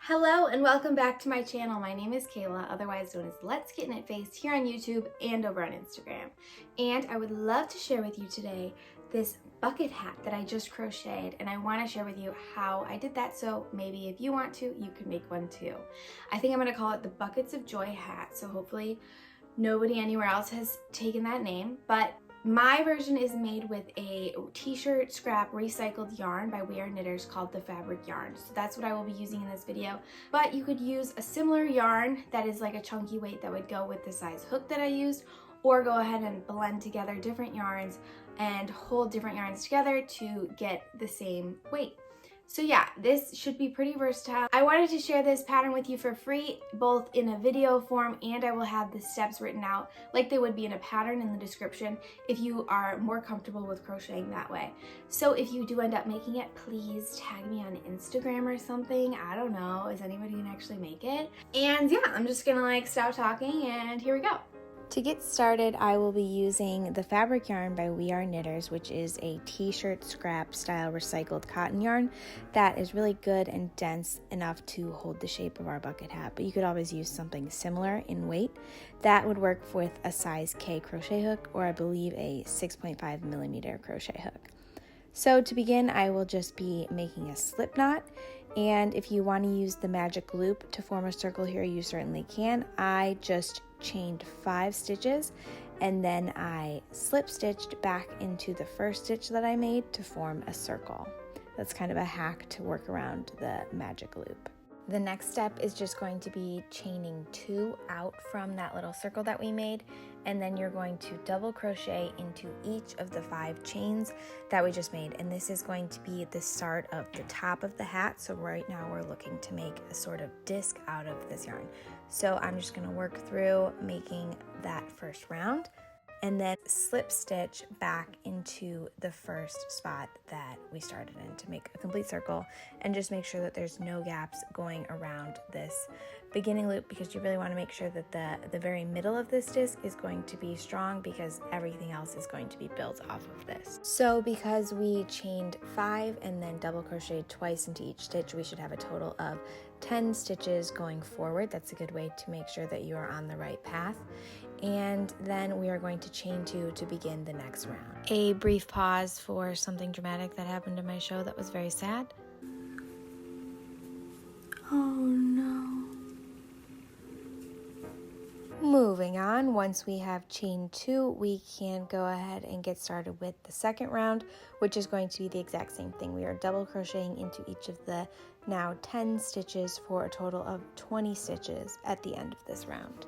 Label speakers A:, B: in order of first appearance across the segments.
A: Hello and welcome back to my channel. My name is Kayla, otherwise known as Let's Get Knit Face, here on YouTube and over on Instagram. And I would love to share with you today this bucket hat that I just crocheted, and I want to share with you how I did that, so maybe if you want to, you can make one too. I think I'm going to call it the Buckets of Joy hat, so hopefully nobody anywhere else has taken that name, but my version is made with a t-shirt scrap recycled yarn by We Are Knitters called the fabric yarn. So that's what I will be using in this video. But you could use a similar yarn that is like a chunky weight that would go with the size hook that I used, or go ahead and blend together different yarns and hold different yarns together to get the same weight. So yeah, this should be pretty versatile. I wanted to share this pattern with you for free, both in a video form, and I will have the steps written out like they would be in a pattern in the description if you are more comfortable with crocheting that way. So if you do end up making it, please tag me on Instagram or something. I don't know, is anybody gonna actually make it? And yeah, I'm just gonna stop talking and here we go.
B: To get started, I will be using the fabric yarn by We Are Knitters, which is a t-shirt scrap style recycled cotton yarn that is really good and dense enough to hold the shape of our bucket hat, but you could always use something similar in weight. That would work with a size K crochet hook, or I believe a 6.5 millimeter crochet hook. So to begin, I will just be making a slip knot, and if you want to use the magic loop to form a circle here, you certainly can. I just chained 5 stitches and then I slip stitched back into the first stitch that I made to form a circle. That's kind of a hack to work around the magic loop. The next step is just going to be chaining 2 out from that little circle that we made, and then you're going to double crochet into each of the 5 chains that we just made, and this is going to be the start of the top of the hat. So right now we're looking to make a sort of disc out of this yarn. So I'm just going to work through making that first round and then slip stitch back into the first spot that we started in to make a complete circle, and just make sure that there's no gaps going around this beginning loop, because you really want to make sure that the very middle of this disc is going to be strong, because everything else is going to be built off of this. So because we chained 5 and then double crocheted twice into each stitch, we should have a total of 10 stitches going forward. That's a good way to make sure that you are on the right path. And then we are going to chain 2 to begin the next round. A brief pause for something dramatic that happened in my show that was very sad. Oh no. Moving on, once we have chain 2, we can go ahead and get started with the second round, which is going to be the exact same thing. We are double crocheting into each of the now 10 stitches for a total of 20 stitches at the end of this round.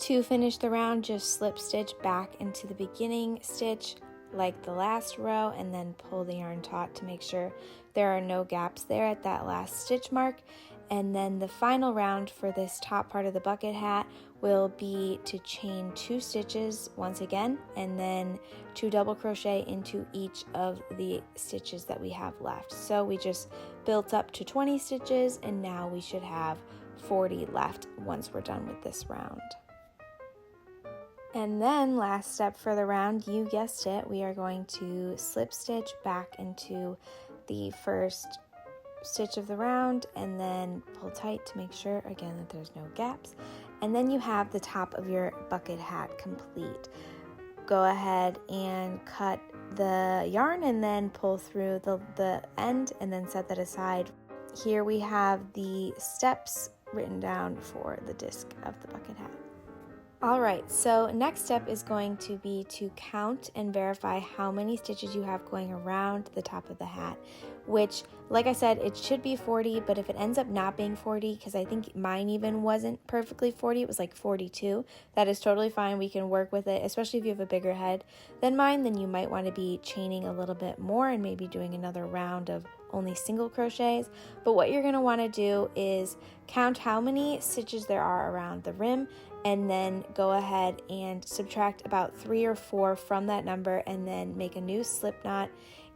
B: To finish the round, just slip stitch back into the beginning stitch like the last row, and then pull the yarn taut to make sure there are no gaps there at that last stitch mark. And then the final round for this top part of the bucket hat will be to chain 2 stitches once again, and then to double crochet into each of the stitches that we have left. So we just built up to 20 stitches, and now we should have 40 left once we're done with this round. And then last step for the round, you guessed it, we are going to slip stitch back into the first stitch of the round and then pull tight to make sure again that there's no gaps, and then you have the top of your bucket hat complete. Go ahead and cut the yarn and then pull through the end and then set that aside. Here we have the steps written down for the disc of the bucket hat. Alright, so next step is going to be to count and verify how many stitches you have going around the top of the hat, which, like I said, it should be 40, but if it ends up not being 40, because I think mine even wasn't perfectly 40, it was like 42, that is totally fine. We can work with it, especially if you have a bigger head than mine. Then you might want to be chaining a little bit more and maybe doing another round of only single crochets. But what you're going to want to do is count how many stitches there are around the rim, and then go ahead and subtract about 3 or 4 from that number, and then make a new slip knot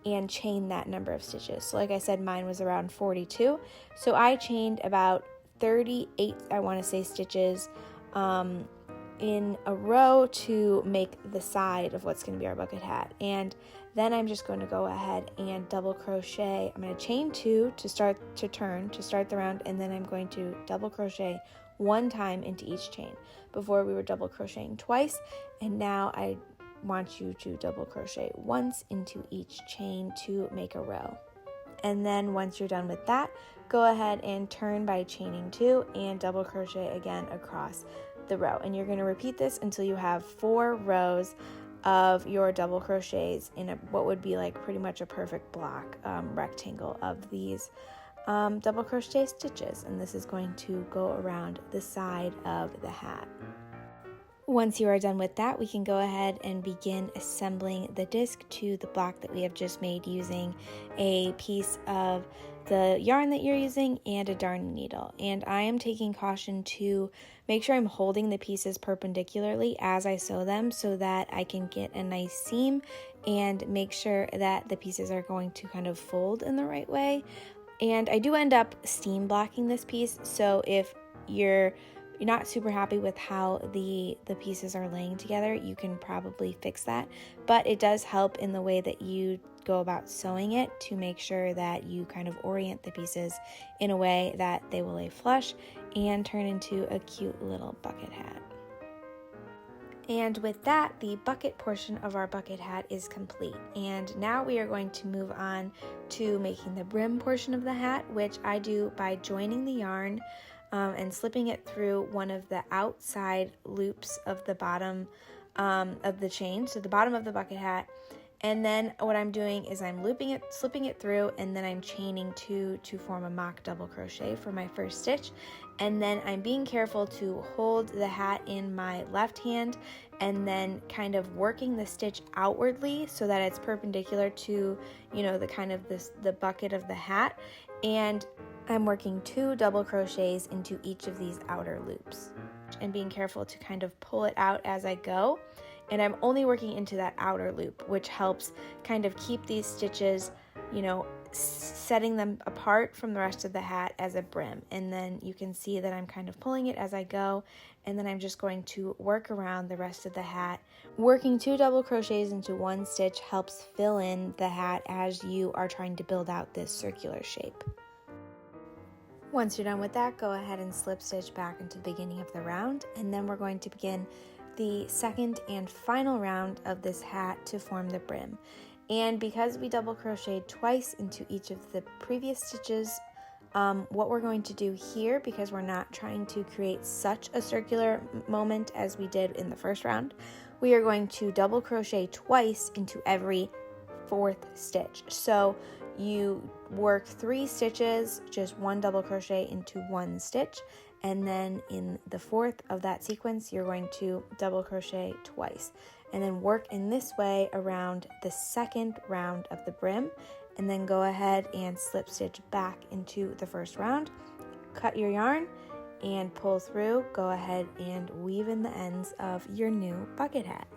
B: and chain that number of stitches. So like I said, mine was around 42, so I chained about 38, I want to say, stitches in a row to make the side of what's going to be our bucket hat. And Then I'm just going to go ahead and double crochet. I'm going to chain 2 to start the round, and then I'm going to double crochet 1 time into each chain. Before we were double crocheting twice, and now I want you to double crochet once into each chain to make a row. And then once you're done with that, go ahead and turn by chaining 2 and double crochet again across the row. And you're going to repeat this until you have 4 rows of your double crochets in what would be like pretty much a perfect block rectangle of these double crochet stitches. And this is going to go around the side of the hat. Once you are done with that, we can go ahead and begin assembling the disc to the block that we have just made using a piece of the yarn that you're using and a darning needle. And I am taking caution to make sure I'm holding the pieces perpendicularly as I sew them so that I can get a nice seam and make sure that the pieces are going to kind of fold in the right way. And I do end up seam blocking this piece, so if you're not super happy with how the pieces are laying together, you can probably fix that. But it does help in the way that you go about sewing it to make sure that you kind of orient the pieces in a way that they will lay flush and turn into a cute little bucket hat. And with that, the bucket portion of our bucket hat is complete. And now we are going to move on to making the brim portion of the hat, which I do by joining the yarn and slipping it through one of the outside loops of the bottom of the chain, so the bottom of the bucket hat. And then what I'm doing is I'm looping it, slipping it through, and then I'm chaining 2 to form a mock double crochet for my first stitch. And then I'm being careful to hold the hat in my left hand and then kind of working the stitch outwardly so that it's perpendicular to, the kind of the bucket of the hat. And I'm working 2 double crochets into each of these outer loops and being careful to kind of pull it out as I go. And I'm only working into that outer loop, which helps kind of keep these stitches, setting them apart from the rest of the hat as a brim. And then you can see that I'm kind of pulling it as I go, and then I'm just going to work around the rest of the hat. Working 2 double crochets into 1 stitch helps fill in the hat as you are trying to build out this circular shape. Once you're done with that, go ahead and slip stitch back into the beginning of the round, and then we're going to begin the second and final round of this hat to form the brim. And because we double crocheted twice into each of the previous stitches, what we're going to do here, because we're not trying to create such a circular moment as we did in the first round, we are going to double crochet twice into every 4th stitch. So you work 3 stitches, just 1 double crochet into 1 stitch, and then in the 4th of that sequence you're going to double crochet twice, and then work in this way around the 2nd round of the brim, and then go ahead and slip stitch back into the 1st round, cut your yarn and pull through. Go ahead and weave in the ends of your new bucket hat.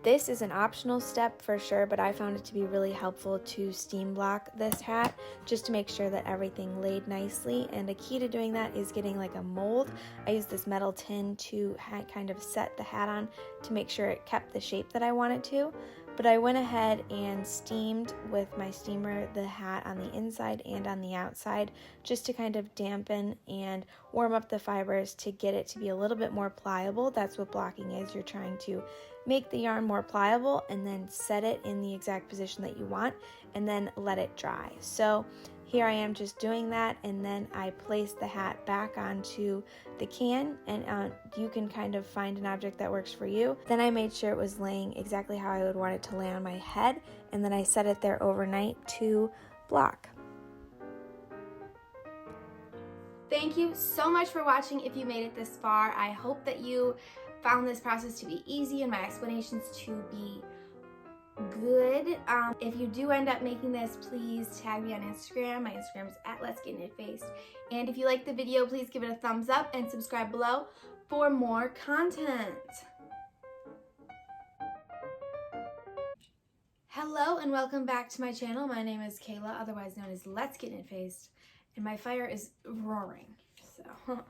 B: This is an optional step for sure, but I found it to be really helpful to steam block this hat just to make sure that everything laid nicely. And a key to doing that is getting like a mold. I used this metal tin to kind of set the hat on to make sure it kept the shape that I wanted to. But I went ahead and steamed with my steamer the hat on the inside and on the outside just to kind of dampen and warm up the fibers to get it to be a little bit more pliable. That's what blocking is. You're trying to make the yarn more pliable and then set it in the exact position that you want and then let it dry. So here I am just doing that, and then I place the hat back onto the can, and you can kind of find an object that works for you. Then I made sure it was laying exactly how I would want it to lay on my head, and then I set it there overnight to block.
A: Thank you so much for watching. If you made it this far, I hope that you found this process to be easy and my explanations to be good. If you do end up making this, please tag me on Instagram. My Instagram is @Let'sGetKnitFaced. And if you like the video, please give it a thumbs up and subscribe below for more content. Hello and welcome back to my channel. My name is Kayla, otherwise known as Let's Get Knit Faced, and my fire is roaring. So